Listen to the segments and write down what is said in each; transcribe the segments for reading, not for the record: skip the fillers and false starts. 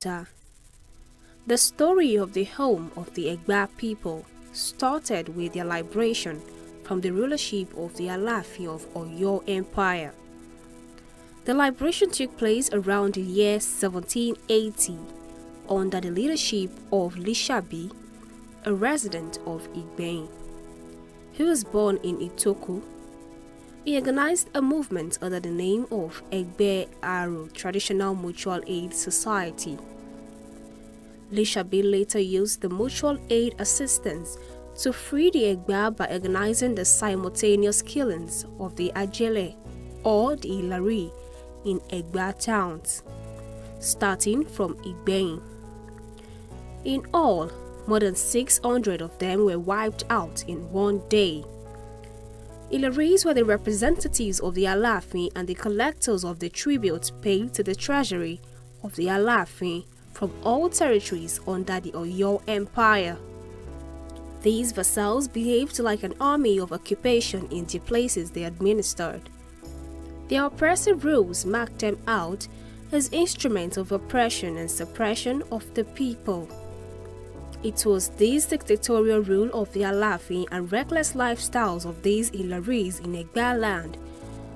Ta. The story of the home of the Egba people started with their liberation from the rulership of the Alaafin of Oyo Empire. The liberation took place around the year 1780 under the leadership of Lishabi, a resident of Igbein. He was born in Itoku. He organized a movement under the name of Egbe Aro Traditional Mutual Aid Society. Lishabi later used the mutual aid assistance to free the Egba by organizing the simultaneous killings of the Ajele or the Ilari in Egba towns, starting from Igbein. In all, more than 600 of them were wiped out in one day. Ilaris were the representatives of the Alaafin and the collectors of the tributes paid to the treasury of the Alaafin from all territories under the Oyo Empire. These vassals behaved like an army of occupation in the places they administered. Their oppressive rules marked them out as instruments of oppression and suppression of the people. It was this dictatorial rule of the Alaafin and reckless lifestyles of these Ilaris in Egba land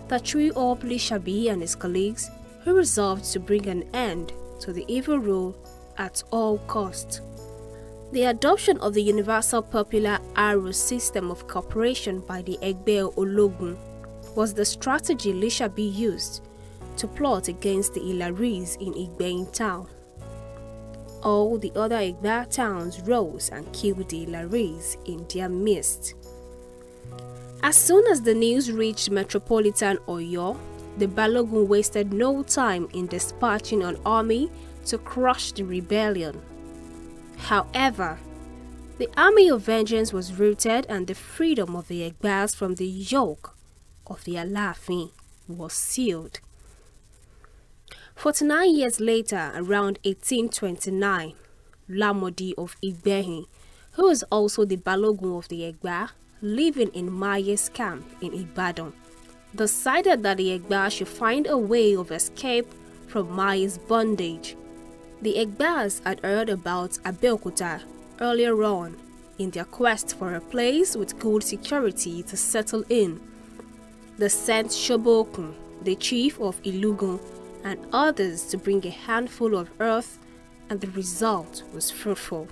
that threw up Lishabi and his colleagues, who resolved to bring an end to the evil rule at all costs. The adoption of the universal popular Aro system of cooperation by the Egbe Ologun was the strategy Lishabi used to plot against the Ilaris in Igbein town. All the other Egba towns rose and killed the Ilaris in their midst. As soon as the news reached metropolitan Oyo, the Balogun wasted no time in dispatching an army to crush the rebellion. However, the army of vengeance was rooted and the freedom of the Egbas from the yoke of the Alaafin was sealed. 49 years later, around 1829, Lamodi of Igbehin, who was also the Balogun of the Egba, living in Maye's camp in Ibadan, decided that the Egba should find a way of escape from Maye's bondage. The Egbas had heard about Abeokuta earlier on in their quest for a place with good security to settle in. They sent Shobokun, the chief of Ilugun, and others to bring a handful of earth, and the result was fruitful.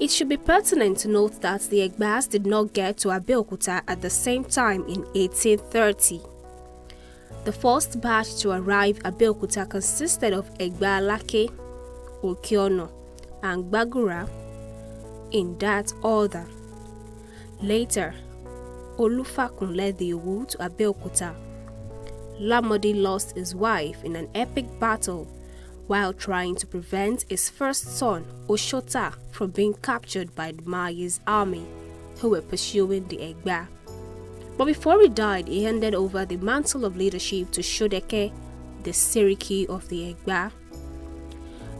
It should be pertinent to note that the Egbas did not get to Abeokuta at the same time in 1830. The first batch to arrive at Abeokuta consisted of Egba Lake, Okiono, and Gbagura in that order. Later, Olufakun led the Owu to Abeokuta. Lamodi lost his wife in an epic battle while trying to prevent his first son, Oshota, from being captured by the Maye's army, who were pursuing the Egba. But before he died, he handed over the mantle of leadership to Shodeke, the Seriki of the Egba.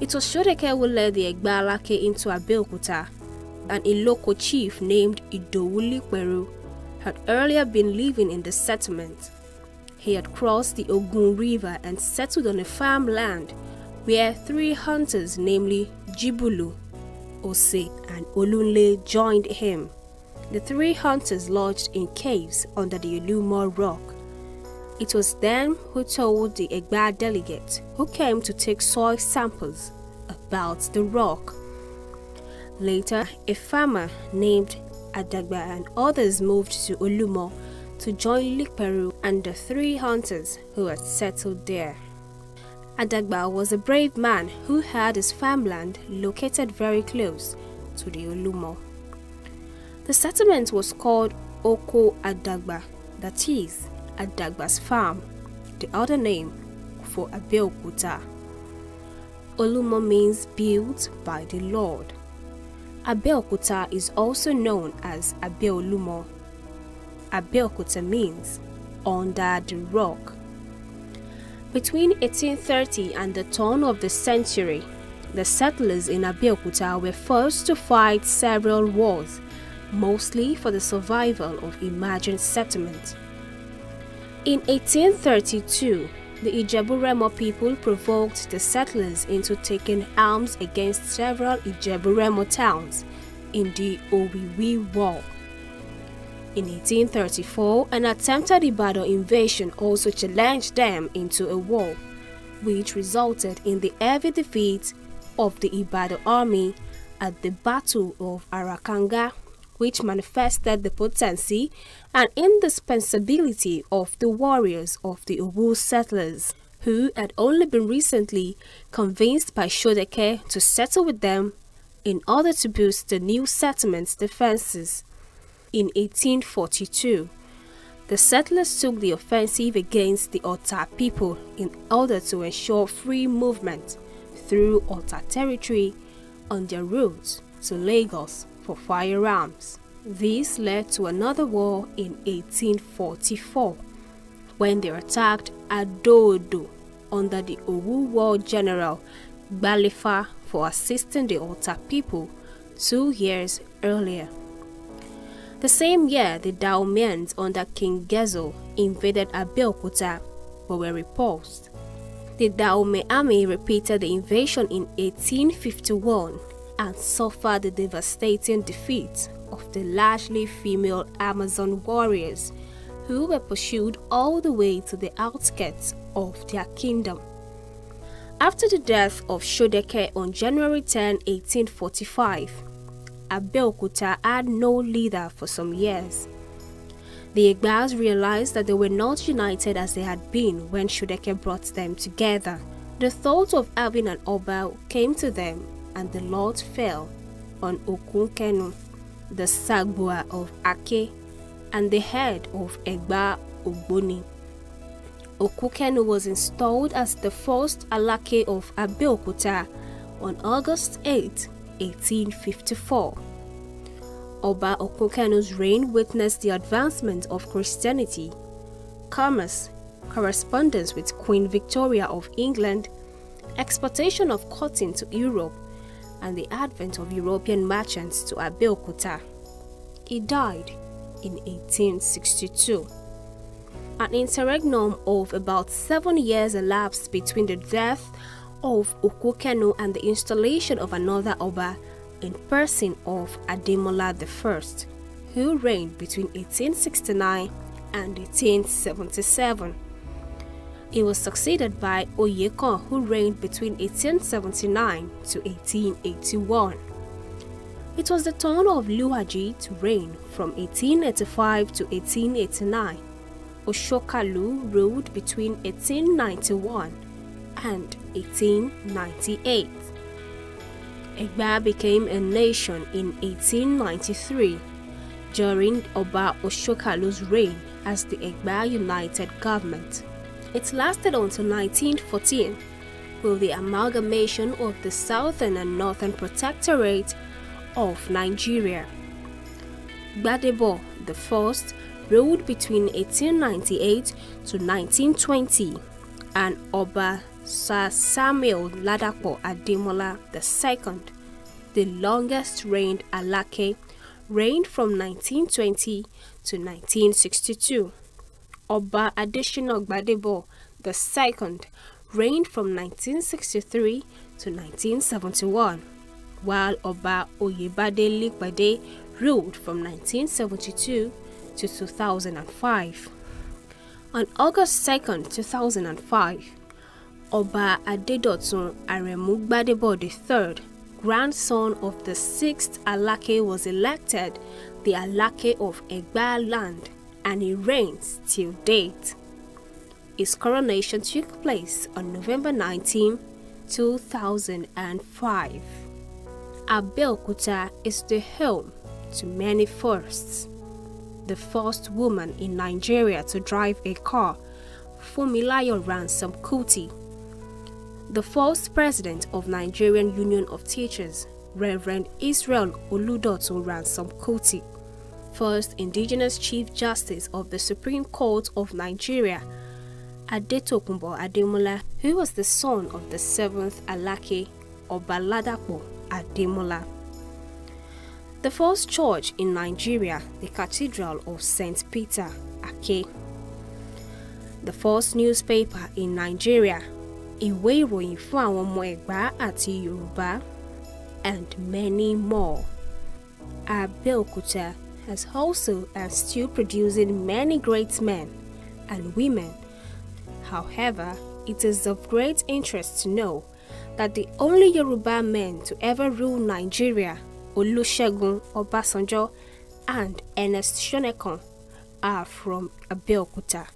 It was Shodeke who led the Egba Lake into Abeokuta. An Iloko chief named Idowuli Peru had earlier been living in the settlement. He had crossed the Ogun River and settled on a farmland where 3 hunters, namely Jibulu, Ose, and Olunle, joined him. The 3 hunters lodged in caves under the Olumo rock. It was them who told the Egba delegate who came to take soil samples about the rock. Later, a farmer named Adagba and others moved to Olumo to join Likperu and the 3 hunters who had settled there. Adagba was a brave man who had his farmland located very close to the Olumo. The settlement was called Oko Adagba, that is, Adagba's farm, the other name for Abeokuta. Olumo means built by the Lord. Abeokuta is also known as Abeolumo. Abeokuta means under the rock. Between 1830 and the turn of the century, the settlers in Abeokuta were forced to fight several wars, mostly for the survival of emergent settlement. In 1832, The Ijebu-Remo people provoked the settlers into taking arms against several Ijebu-Remo towns in the Owiwi War. In 1834, an attempted Ibadan invasion also challenged them into a war, which resulted in the heavy defeat of the Ibadan army at the Battle of Arakanga, which manifested the potency and indispensability of the warriors of the Owu settlers, who had only been recently convinced by Shodeke to settle with them in order to boost the new settlement's defenses. In 1842, the settlers took the offensive against the Ota people in order to ensure free movement through Ota territory on their route to Lagos for firearms. This led to another war in 1844, when they attacked Adodo under the Owu War General Gbalifa for assisting the Ota people 2 years earlier. The same year, the Daomians under King Gezo invaded Abeokuta but were repulsed. The Daome army repeated the invasion in 1851 and suffered the devastating defeat of the largely female Amazon warriors who were pursued all the way to the outskirts of their kingdom. After the death of Shodeke on January 10, 1845, Abeokuta had no leader for some years. The Egbas realized that they were not united as they had been when Shodeke brought them together. The thought of having an Oba came to them, and the lot fell on Okunkenu, the Sagbua of Ake, and the head of Egba Ogboni. Okunkenu was installed as the first Alake of Abeokuta on August 8, 1854. Oba Okunkenu's reign witnessed the advancement of Christianity, commerce, correspondence with Queen Victoria of England, exportation of cotton to Europe, and the advent of European merchants to Abeokuta. He died in 1862. An interregnum of about 7 years elapsed between the death of Okunkenu and the installation of another Oba in person of Ademola I, who reigned between 1869 and 1877. He was succeeded by Oyekon, who reigned between 1879 to 1881. It was the turn of Luaji to reign from 1885 to 1889. Oshokalu ruled between 1891 and 1898. Egba became a nation in 1893 during Oba Oshokalu's reign as the Egba United Government. It lasted until 1914 with the amalgamation of the Southern and Northern Protectorate of Nigeria. Gbadebo I ruled between 1898 to 1920, and Oba Sir Samuel Ladapo Ademola II, the longest reigned Alake, reigned from 1920 to 1962. Oba Adesina Gbadebo II reigned from 1963 to 1971, while Oba Oyebade Likbade ruled from 1972 to 2005. On August 2, 2005, Oba Adedotun Aremu Gbadebo III, grandson of the 6th Alake, was elected the Alake of Egba land, and he reigns till date. His coronation took place on November 19, 2005. Abeokuta is the home to many firsts. The first woman in Nigeria to drive a car, Funmilayo Ransom Kuti. The first president of Nigerian Union of Teachers, Reverend Israel Oludotun Ransom Kuti. First indigenous Chief Justice of the Supreme Court of Nigeria, Adetokunbo Ademola, who was the son of the 7th Alake, Oba Ladapo Ademola. The first church in Nigeria, the Cathedral of St. Peter, Ake. the first newspaper in Nigeria, ìwé ìròyìn fún àwọn ọmọ Ẹ̀gbá àti Yorùbá, and many more. Abeokuta has also and still producing many great men and women. However, it is of great interest to know that the only Yoruba men to ever rule Nigeria, Olusegun Obasanjo and Ernest Shonekan, are from Abeokuta.